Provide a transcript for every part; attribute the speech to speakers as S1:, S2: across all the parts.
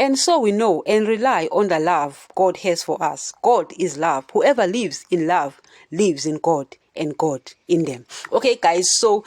S1: And so we know and rely on the love God has for us. God is love. Whoever lives in love lives in God and God in them. Okay, guys, so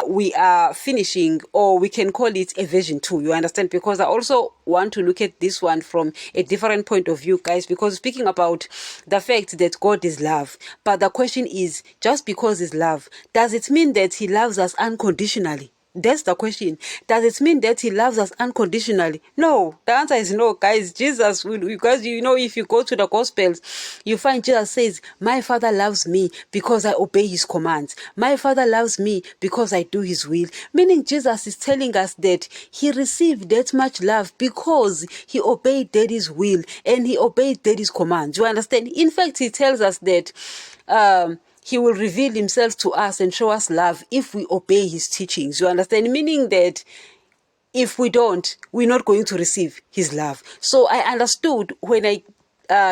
S1: we are finishing, or we can call it a version 2, you understand, because I also want to look at this one from a different point of view, guys, because speaking about the fact that God is love, but the question is, just because he's love, does it mean that he loves us unconditionally? That's the question. Does it mean that he loves us unconditionally? No. The answer is no, guys. Jesus will, because you know, if you go to the Gospels, you find Jesus says, my Father loves me because I obey his commands. My Father loves me because I do his will. Meaning Jesus is telling us that he received that much love because he obeyed daddy's will and he obeyed daddy's commands. You understand? In fact, he tells us that he will reveal himself to us and show us love if we obey his teachings. You understand? Meaning that if we don't, we're not going to receive his love. So I understood when I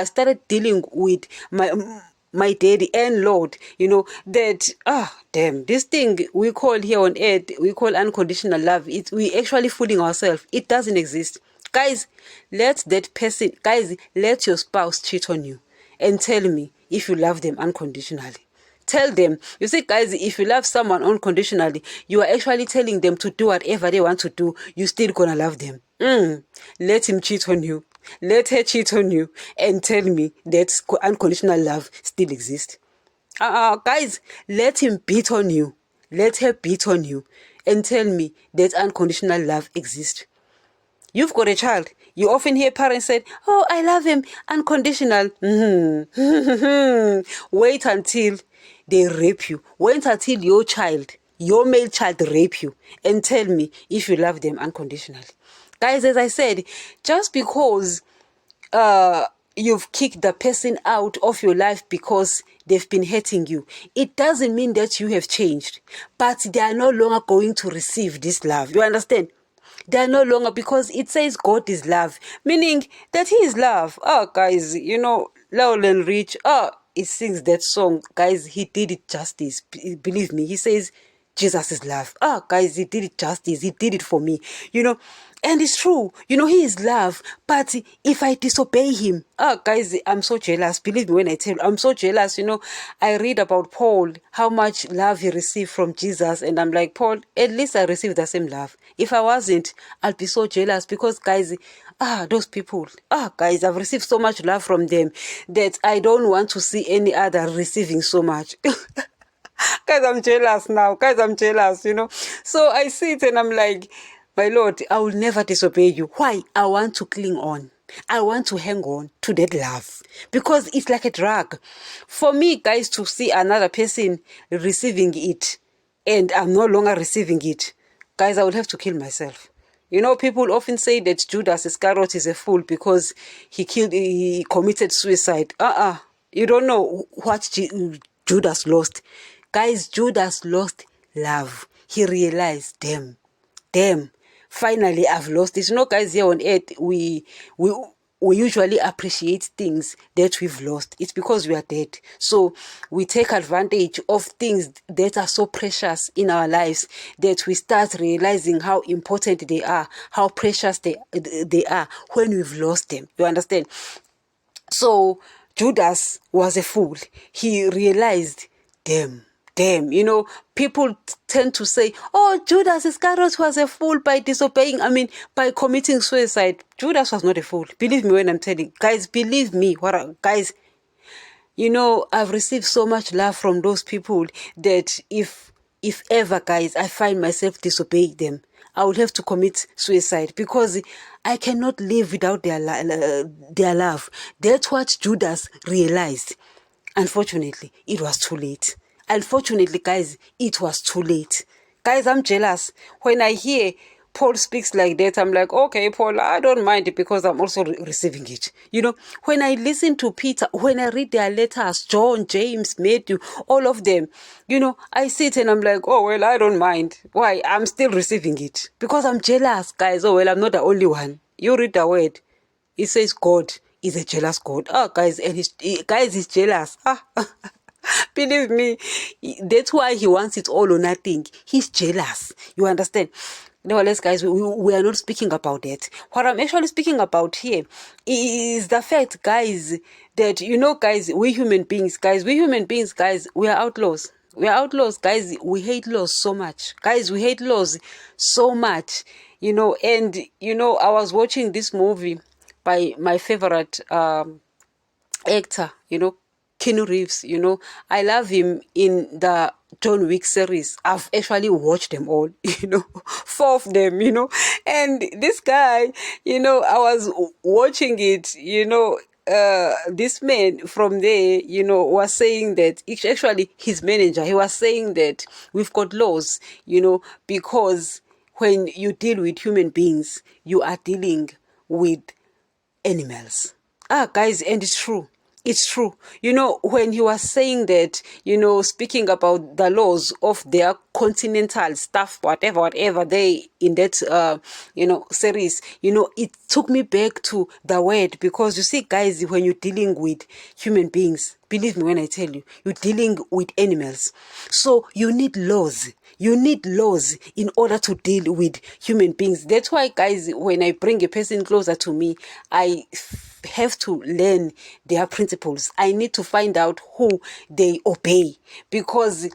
S1: started dealing with my daddy and Lord, you know, that, this thing we call here on earth, we call unconditional love, we actually fooling ourselves. It doesn't exist. Guys, let your spouse cheat on you and tell me if you love them unconditionally. Tell them. You see, guys, if you love someone unconditionally, you are actually telling them to do whatever they want to do. You're still gonna love them. Let him cheat on you. Let her cheat on you. And tell me that unconditional love still exists. Guys, let him beat on you. Let her beat on you. And tell me that unconditional love exists. You've got a child. You often hear parents say, oh, I love him unconditional. Wait until they rape you. Wait until your male child rape you, and tell me if you love them unconditionally. Guys, as I said, just because you've kicked the person out of your life because they've been hurting you, it doesn't mean that you have changed. But they are no longer going to receive this love. You understand? They are no longer, because it says God is love, meaning that he is love. Guys, you know, Lowland Rich, he sings that song. Guys, he did it justice. Believe me, he says Jesus is love. Guys, he did it justice. He did it for me, you know. And it's true, you know, he is love. But if I disobey him, guys, I'm so jealous. Believe me when I tell you, I'm so jealous. You know, I read about Paul, how much love he received from Jesus. And I'm like, Paul, at least I received the same love. If I wasn't, I'd be so jealous, because, guys, those people, guys, I've received so much love from them that I don't want to see any other receiving so much. Guys, I'm jealous now. Guys, I'm jealous, you know. So I sit and I'm like, my Lord, I will never disobey you. Why? I want to cling on. I want to hang on to that love, because it's like a drug. For me, guys, to see another person receiving it and I'm no longer receiving it, guys, I would have to kill myself. You know, people often say that Judas Iscariot is a fool because he committed suicide. You don't know what Judas lost. Guys, Judas lost love. He realized, damn, finally I've lost this. You know, guys, here on earth, we usually appreciate things that we've lost. It's because we are dead. So we take advantage of things that are so precious in our lives that we start realizing how important they are, how precious they are when we've lost them. You understand? So Judas was a fool. He realized, damn, you know, people tend to say, oh, Judas Iscariot was a fool by by committing suicide. Judas was not a fool. Believe me when I'm telling you. Guys, believe me. Guys, you know, I've received so much love from those people that if ever, guys, I find myself disobeying them, I would have to commit suicide, because I cannot live without their love. That's what Judas realized. Unfortunately, it was too late. Unfortunately, guys, it was too late. Guys, I'm jealous. When I hear Paul speaks like that, I'm like, okay, Paul, I don't mind it, because I'm also receiving it. You know, when I listen to Peter, when I read their letters, John, James, Matthew, all of them, you know, I sit and I'm like, oh, well, I don't mind. Why? I'm still receiving it, because I'm jealous, guys. Oh, well, I'm not the only one. You read the word. It says God is a jealous God. Guys, and he's jealous. Believe me, that's why he wants it all or nothing. He's jealous. You understand? Nevertheless, guys, we are not speaking about that. What I'm actually speaking about here is the fact, guys, that, guys, we human beings, guys, we are outlaws. We are outlaws, guys. We hate laws so much. Guys, we hate laws so much. And, I was watching this movie by my favorite actor, Keanu Reeves. I love him in the John Wick series. I've actually watched them all, 4 of them, and this guy, I was watching it, this man from there, was saying that it's actually his manager. He was saying that we've got laws, because when you deal with human beings, you are dealing with animals. Guys, and it's true. It's true. When he was saying that, speaking about the laws of their continental stuff, whatever they in that, series, it took me back to the word, because you see, guys, when you're dealing with human beings, believe me when I tell you, you're dealing with animals. So you need laws. You need laws in order to deal with human beings. That's why, guys, when I bring a person closer to me, I have to learn their principles. I need to find out who they obey, because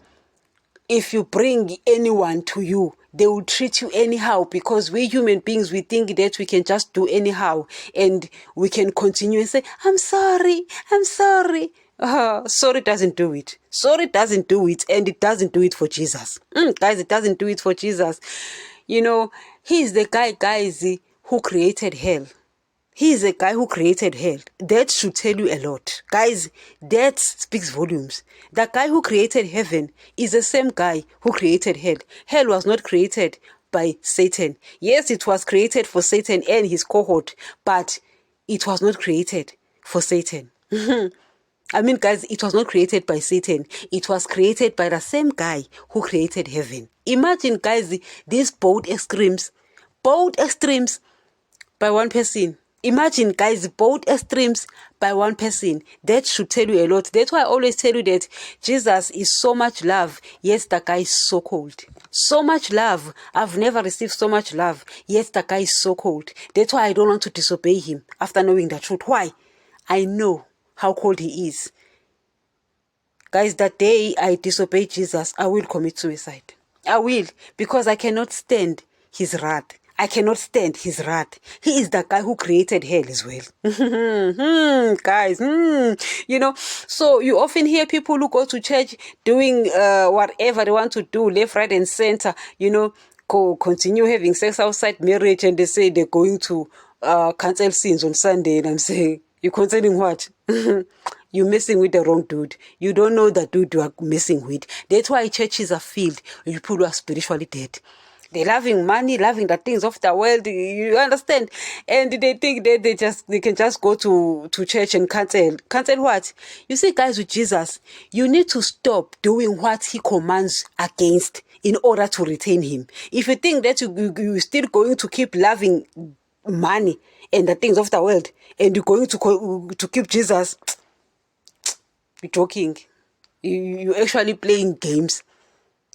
S1: if you bring anyone to you, they will treat you anyhow, because we human beings, we think that we can just do anyhow and we can continue and say, I'm sorry. Sorry doesn't do it. Sorry doesn't do it, and it doesn't do it for Jesus. Guys, it doesn't do it for Jesus. He's the guy, guys, who created hell. He is a guy who created hell. That should tell you a lot. Guys, that speaks volumes. The guy who created heaven is the same guy who created hell. Hell was not created by Satan. Yes, it was created for Satan and his cohort, but it was not created for Satan. I mean, guys, it was not created by Satan. It was created by the same guy who created heaven. Imagine, guys, these both extremes by one person. Imagine, guys, both extremes by one person. That should tell you a lot. That's why I always tell you that Jesus is so much love, yet the guy is so cold. So much love. I've never received so much love, yet the guy is so cold. That's why I don't want to disobey him after knowing the truth. Why? I know how cold he is. Guys, that day I disobey Jesus, I will commit suicide. I will, because I cannot stand his wrath. I cannot stand his wrath. He is the guy who created hell as well. Guys, so you often hear people who go to church doing whatever they want to do, left, right, and center, continue having sex outside marriage, and they say they're going to cancel sins on Sunday. And I'm saying, you're canceling what? You're messing with the wrong dude. You don't know the dude you are messing with. That's why churches are filled with people who are spiritually dead. They're loving money, loving the things of the world. You understand? And they think that they can just go to church and cancel. Cancel what? You see, guys, with Jesus, you need to stop doing what he commands against in order to retain him. If you think that you're still going to keep loving money and the things of the world, and you're going to keep Jesus, you're joking. You're actually playing games.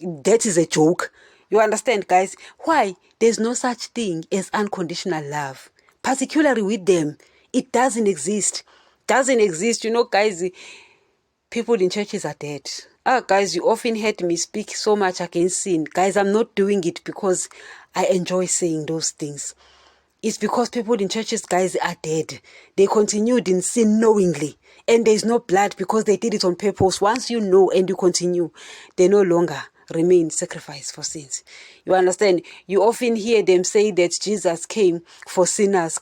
S1: That is a joke. You understand, guys? Why? There's no such thing as unconditional love. Particularly with them, it doesn't exist. Doesn't exist. Guys, people in churches are dead. Guys, you often heard me speak so much against sin. Guys, I'm not doing it because I enjoy saying those things. It's because people in churches, guys, are dead. They continued in sin knowingly. And there's no blood because they did it on purpose. Once you know and you continue, they no longer remain sacrifice for sins. You understand? You often hear them say that Jesus came for sinners.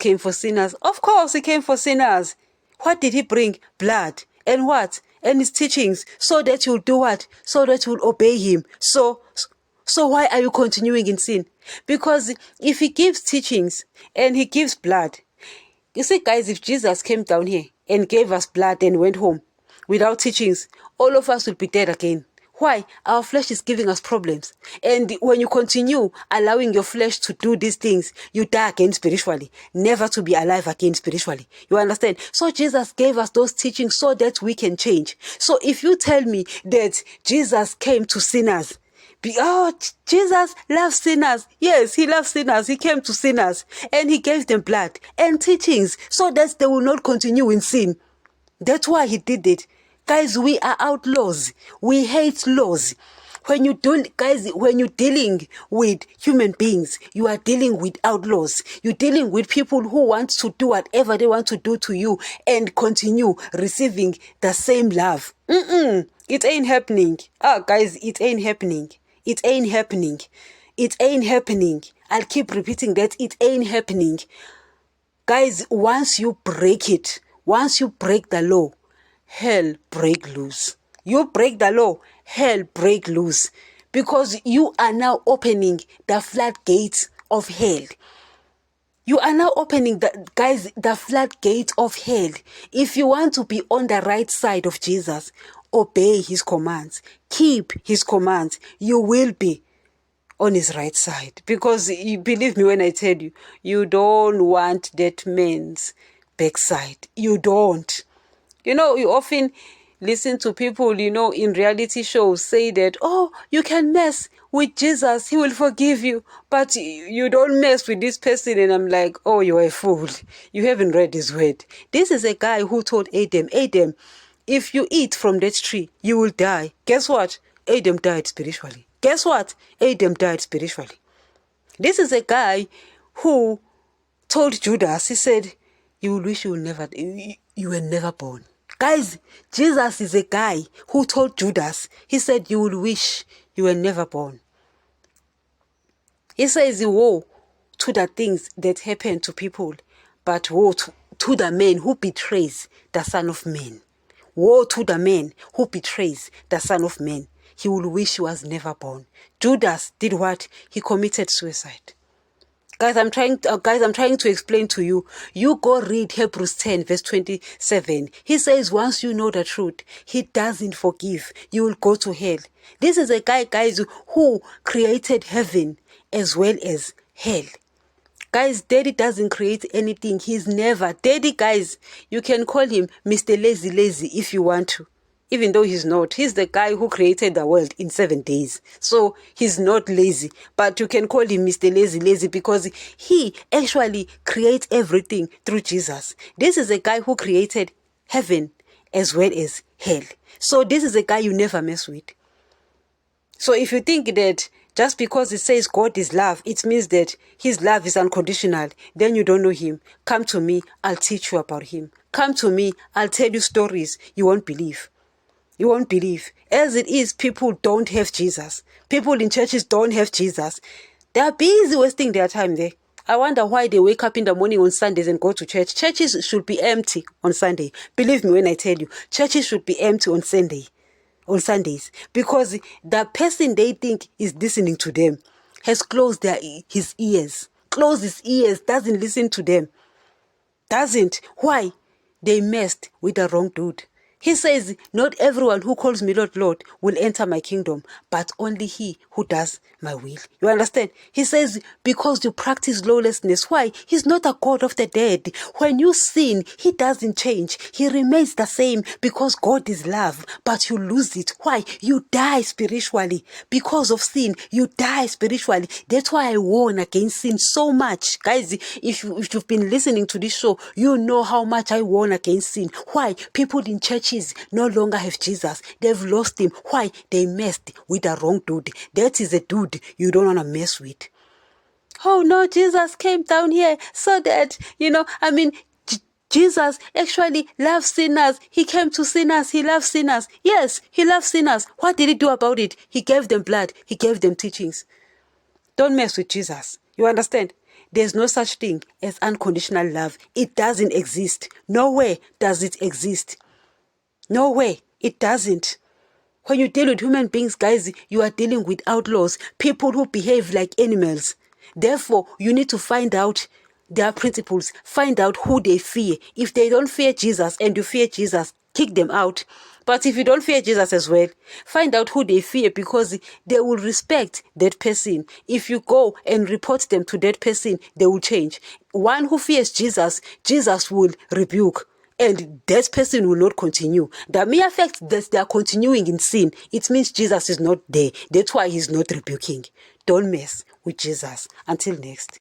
S1: Of course, he came for sinners. What did he bring? Blood. And what? And his teachings. So that you'll do what? So that you'll obey him. So why are you continuing in sin? Because if he gives teachings and he gives blood, you see, guys, if Jesus came down here and gave us blood and went home without teachings, all of us will be dead again. Why? Our flesh is giving us problems. And when you continue allowing your flesh to do these things, you die again spiritually, never to be alive again spiritually. You understand? So Jesus gave us those teachings so that we can change. So if you tell me that Jesus came to sinners, Jesus loves sinners. Yes, he loves sinners. He came to sinners and he gave them blood and teachings so that they will not continue in sin. That's why he did it. Guys, we are outlaws. We hate laws. When you're dealing with human beings, you are dealing with outlaws. You're dealing with people who want to do whatever they want to do to you and continue receiving the same love. It ain't happening. Guys, it ain't happening. It ain't happening. It ain't happening. I'll keep repeating that. It ain't happening. Guys, once you break it, once you break the law, hell break loose. You break the law, hell break loose. Because you are now opening the floodgates of hell. You are now opening the floodgates of hell. If you want to be on the right side of Jesus, obey his commands. Keep his commands. You will be on his right side. Because you believe me when I tell you, you don't want that man's backside. You don't. You often listen to people, in reality shows say that, you can mess with Jesus, he will forgive you, but you don't mess with this person. And I'm like, you're a fool. You haven't read his word. This is a guy who told Adam, if you eat from that tree, you will die. Guess what? Adam died spiritually. Guess what? Adam died spiritually. This is a guy who told Judas, he said, you will wish you were never born. Guys, Jesus is a guy who told Judas, he said, you will wish you were never born. He says, woe to the things that happen to people, but woe to the man who betrays the Son of Man. Woe to the man who betrays the Son of Man. He will wish he was never born. Judas did what? He committed suicide. Guys, I'm trying to explain to you. You go read Hebrews 10 verse 27. He says once you know the truth, he doesn't forgive. You will go to hell. This is a guy, guys, who created heaven as well as hell. Guys, Daddy doesn't create anything. He's never. Daddy, guys, you can call him Mr. Lazy if you want to. Even though he's not. He's the guy who created the world in 7 days. So he's not lazy. But you can call him Mr. Lazy because he actually creates everything through Jesus. This is a guy who created heaven as well as hell. So this is a guy you never mess with. So if you think that just because it says God is love, it means that his love is unconditional, then you don't know him. Come to me, I'll teach you about him. Come to me, I'll tell you stories you won't believe. You won't believe. As it is, people don't have Jesus. People in churches don't have Jesus. They are busy wasting their time there. I wonder why they wake up in the morning on Sundays and go to church. Churches should be empty on Sunday. Believe me when I tell you, churches should be empty on Sundays. Because the person they think is listening to them has closed his ears. Closed his ears, doesn't listen to them. Doesn't. Why? They messed with the wrong dude. He says, not everyone who calls me Lord, Lord will enter my kingdom, but only he who does my will. You understand? He says, because you practice lawlessness. Why? He's not a God of the dead. When you sin, he doesn't change. He remains the same because God is love, but you lose it. Why? You die spiritually. Because of sin, you die spiritually. That's why I warn against sin so much. Guys, if you've been listening to this show, you know how much I warn against sin. Why? People in churches no longer have Jesus. They've lost him. Why? They messed with the wrong dude. That is a dude you don't want to mess with. Oh no, Jesus came down here so that, Jesus actually loves sinners. He came to sinners. He loves sinners. Yes, he loves sinners. What did he do about it? He gave them blood. He gave them teachings. Don't mess with Jesus. You understand? There's no such thing as unconditional love. It doesn't exist. Nowhere does it exist. No way, it doesn't. When you deal with human beings, guys, you are dealing with outlaws, people who behave like animals. Therefore, you need to find out their principles, find out who they fear. If they don't fear Jesus and you fear Jesus, kick them out. But if you don't fear Jesus as well, find out who they fear because they will respect that person. If you go and report them to that person, they will change. One who fears Jesus, Jesus will rebuke. and that person will not continue. The mere fact that they are continuing in sin, it means Jesus is not there. That's why he's not rebuking. Don't mess with Jesus. Until next.